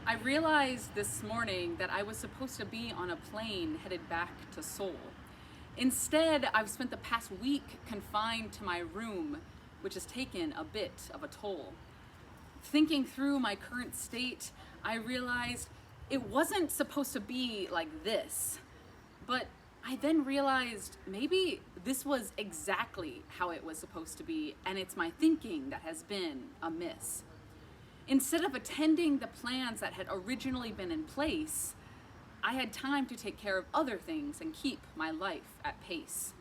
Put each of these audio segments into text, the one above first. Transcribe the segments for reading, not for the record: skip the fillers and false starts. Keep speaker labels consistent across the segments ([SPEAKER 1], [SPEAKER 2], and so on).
[SPEAKER 1] I realized this morning that I was supposed to be on a plane headed back to Seoul. Instead, I've spent the past week confined to my room, which has taken a bit of a toll. Thinking through my current state, I realized it wasn't supposed to be like this. But I then realized maybe this was exactly how it was supposed to be, and it's my thinking that has been amiss. Instead of attending the plans that had originally been in place, I had time to take care of other things and keep my life at pace.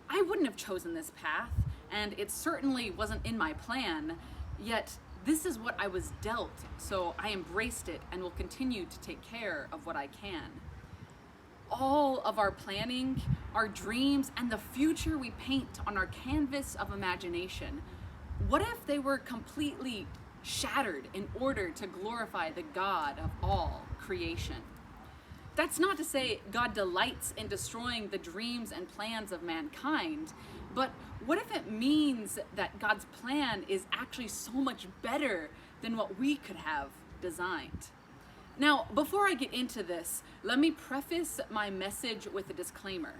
[SPEAKER 1] I wouldn't have chosen this path, and it certainly wasn't in my plan, yet this is what I was dealt, so I embraced it and will continue to take care of what I can. All of our planning, our dreams, and the future we paint on our canvas of imagination, what if they were completely shattered in order to glorify the God of all creation? That's not to say God delights in destroying the dreams and plans of mankind, but what if it means that God's plan is actually so much better than what we could have designed? Now, before I get into this, let me preface my message with a disclaimer.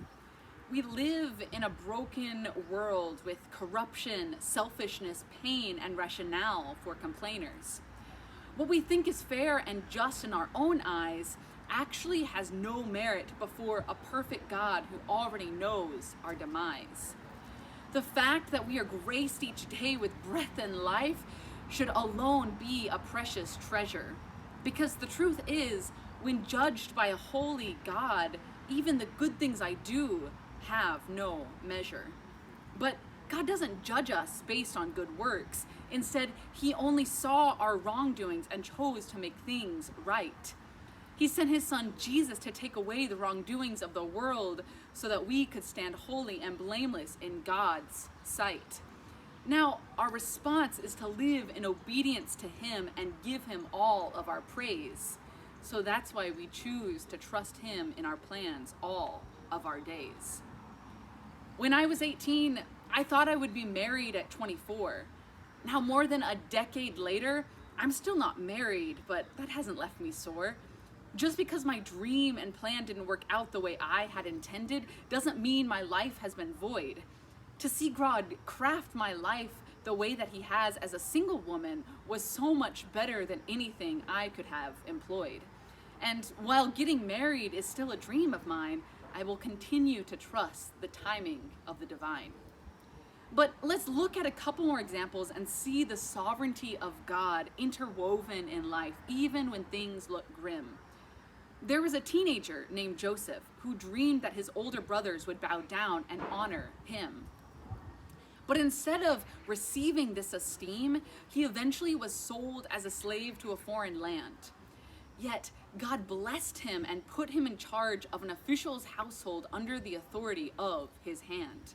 [SPEAKER 1] We live in a broken world with corruption, selfishness, pain, and rationale for complainers. What we think is fair and just in our own eyes actually has no merit before a perfect God who already knows our demise. The fact that we are graced each day with breath and life should alone be a precious treasure. Because the truth is, when judged by a holy God, even the good things I do have no measure. But God doesn't judge us based on good works. Instead, He only saw our wrongdoings and chose to make things right. He sent His Son Jesus to take away the wrongdoings of the world so that we could stand holy and blameless in God's sight. Now, our response is to live in obedience to Him and give Him all of our praise. So that's why we choose to trust Him in our plans all of our days. When I was 18, I thought I would be married at 24. Now, more than a decade later, I'm still not married, but that hasn't left me sore. Just because my dream and plan didn't work out the way I had intended doesn't mean my life has been void. To see God craft my life the way that He has as a single woman was so much better than anything I could have employed. And while getting married is still a dream of mine, I will continue to trust the timing of the divine. But let's look at a couple more examples and see the sovereignty of God interwoven in life, even when things look grim. There was a teenager named Joseph who dreamed that his older brothers would bow down and honor him. But instead of receiving this esteem, he eventually was sold as a slave to a foreign land. Yet God blessed him and put him in charge of an official's household under the authority of his hand.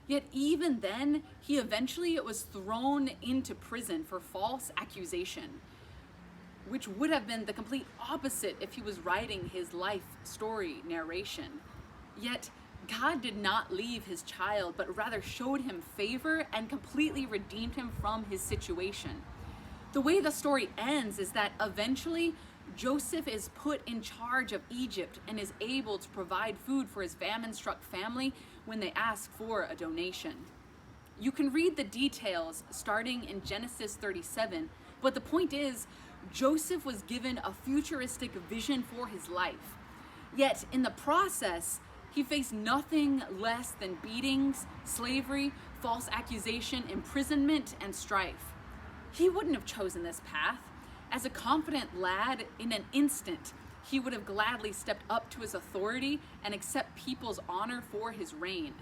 [SPEAKER 1] Yet even then, he eventually was thrown into prison for false accusation, which would have been the complete opposite if he was writing his life story narration. Yet God did not leave His child, but rather showed him favor and completely redeemed him from his situation. The way the story ends is that eventually Joseph is put in charge of Egypt and is able to provide food for his famine-struck family when they ask for a donation. You can read the details starting in Genesis 37, but the point is, Joseph was given a futuristic vision for his life. Yet in the process, he faced nothing less than beatings, slavery, false accusation, imprisonment, and strife. He wouldn't have chosen this path. As a confident lad, in an instant, he would have gladly stepped up to his authority and accept people's honor for his reign.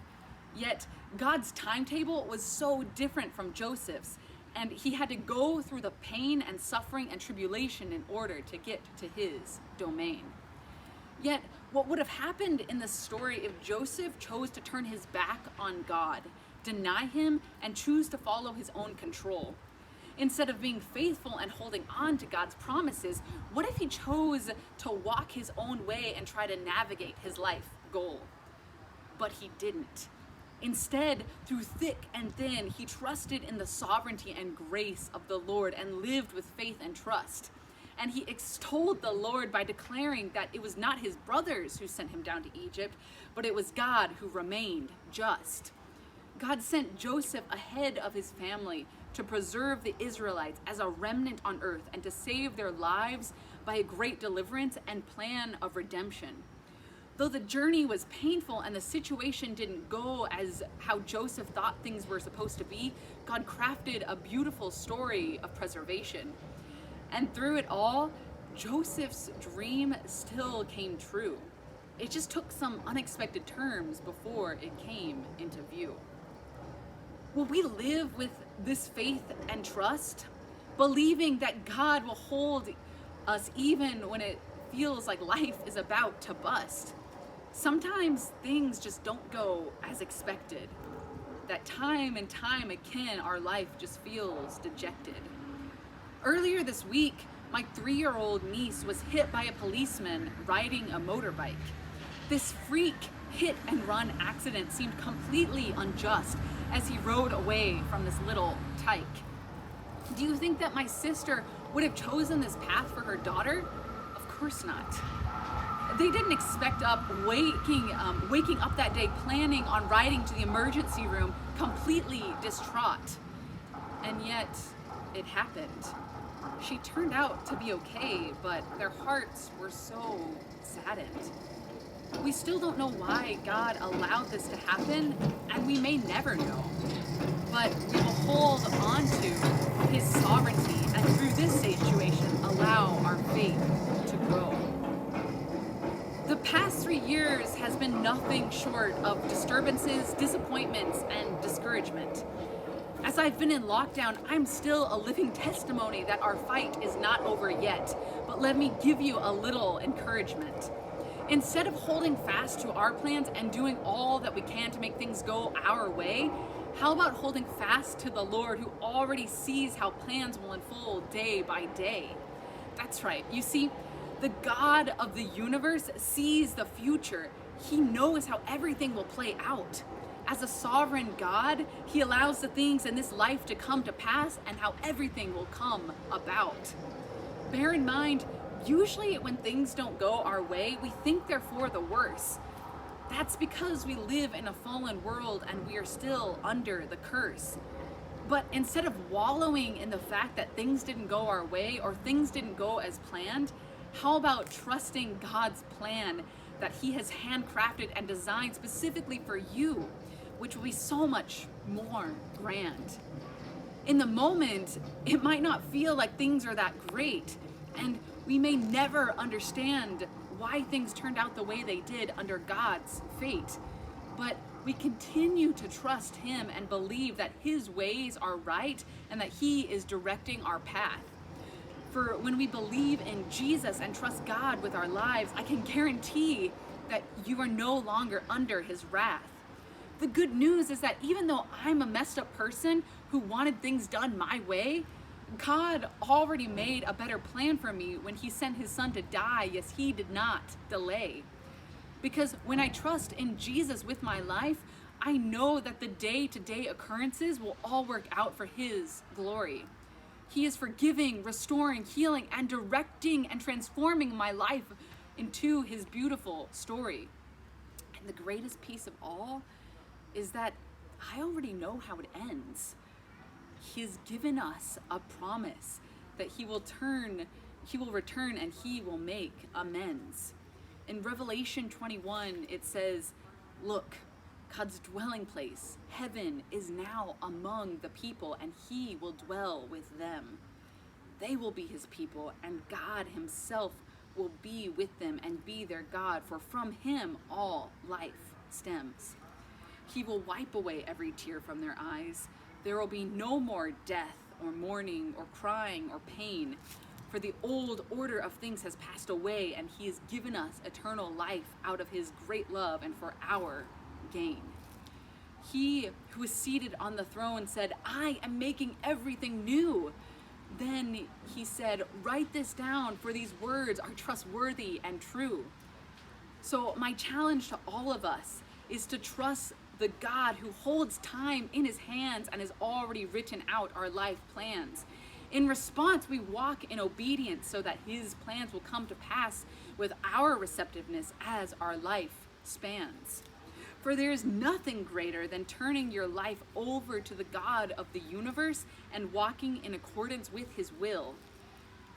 [SPEAKER 1] Yet God's timetable was so different from Joseph's, and he had to go through the pain and suffering and tribulation in order to get to his domain. Yet, what would have happened in this story if Joseph chose to turn his back on God, deny Him, and choose to follow his own control? Instead of being faithful and holding on to God's promises, what if he chose to walk his own way and try to navigate his life goal? But he didn't. Instead, through thick and thin, he trusted in the sovereignty and grace of the Lord and lived with faith and trust. and he extolled the Lord by declaring that it was not his brothers who sent him down to Egypt, but it was God who remained just. God sent Joseph ahead of his family to preserve the Israelites as a remnant on earth and to save their lives by a great deliverance and plan of redemption. Though the journey was painful and the situation didn't go as how Joseph thought things were supposed to be, God crafted a beautiful story of preservation. And through it all, Joseph's dream still came true. It just took some unexpected turns before it came into view. Will we live with this faith and trust, believing that God will hold us even when it feels like life is about to bust? Sometimes things just don't go as expected. That time and time again, our life just feels dejected. Earlier this week, my 3-year-old niece was hit by a policeman riding a motorbike. This freak hit and run accident seemed completely unjust as he rode away from this little tyke. Do you think that my sister would have chosen this path for her daughter? Of course not. They didn't expect waking up that day planning on riding to the emergency room completely distraught. And yet, it happened. She turned out to be okay, but their hearts were so saddened. We still don't know why God allowed this to happen, and we may never know. But we will hold on to his sovereignty, and through this situation, allow our faith to grow. The past 3 years has been nothing short of disturbances, disappointments, and discouragement. As I've been in lockdown, I'm still a living testimony that our fight is not over yet, but let me give you a little encouragement. Instead of holding fast to our plans and doing all that we can to make things go our way, how about holding fast to the Lord who already sees how plans will unfold day by day? That's right. You see, the God of the universe sees the future. He knows how everything will play out. As a sovereign God, he allows the things in this life to come to pass and how everything will come about. Bear in mind, usually when things don't go our way, we think they're for the worse. That's because we live in a fallen world and we are still under the curse. But instead of wallowing in the fact that things didn't go our way or things didn't go as planned, how about trusting God's plan that he has handcrafted and designed specifically for you, which will be so much more grand. In the moment, it might not feel like things are that great, and we may never understand why things turned out the way they did under God's fate. But we continue to trust him and believe that his ways are right and that he is directing our path. For when we believe in Jesus and trust God with our lives, I can guarantee that you are no longer under his wrath. The good news is that even though I'm a messed up person who wanted things done my way, God already made a better plan for me when he sent his son to die. Yes, he did not delay. Because when I trust in Jesus with my life, I know that the day-to-day occurrences will all work out for his glory. He is forgiving, restoring, healing, and directing and transforming my life into his beautiful story. And the greatest piece of all is that I already know how it ends. He's given us a promise that he will return and he will make amends. In Revelation 21, it says, "Look, God's dwelling place, heaven, is now among the people, and he will dwell with them. They will be his people, and God himself will be with them and be their God, for from him all life stems. He will wipe away every tear from their eyes. There will be no more death or mourning or crying or pain, for the old order of things has passed away, and he has given us eternal life out of his great love and for our gain." He who is seated on the throne said, "I am making everything new." Then he said, "Write this down, for these words are trustworthy and true." So my challenge to all of us is to trust the God who holds time in his hands and has already written out our life plans. In response, we walk in obedience so that his plans will come to pass with our receptiveness as our life spans. For there is nothing greater than turning your life over to the God of the universe and walking in accordance with his will.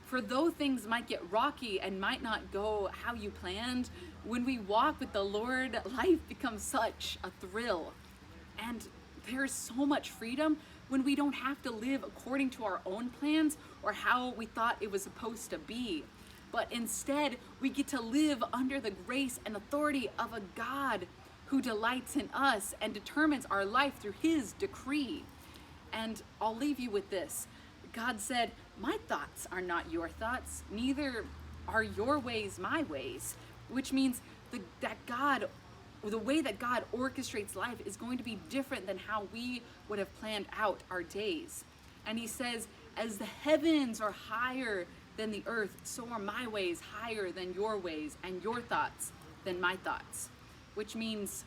[SPEAKER 1] For though things might get rocky and might not go how you planned, when we walk with the Lord, life becomes such a thrill. And there's so much freedom when we don't have to live according to our own plans or how we thought it was supposed to be. But instead, we get to live under the grace and authority of a God who delights in us and determines our life through his decree. And I'll leave you with this. God said, "My thoughts are not your thoughts, neither are your ways my ways," which means the way that God orchestrates life is going to be different than how we would have planned out our days. And he says, "As the heavens are higher than the earth, so are my ways higher than your ways, and your thoughts than my thoughts." Which means,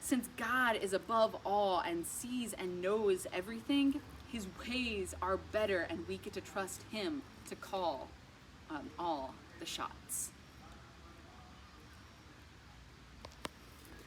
[SPEAKER 1] since God is above all and sees and knows everything, his ways are better, and we get to trust him to call all the shots.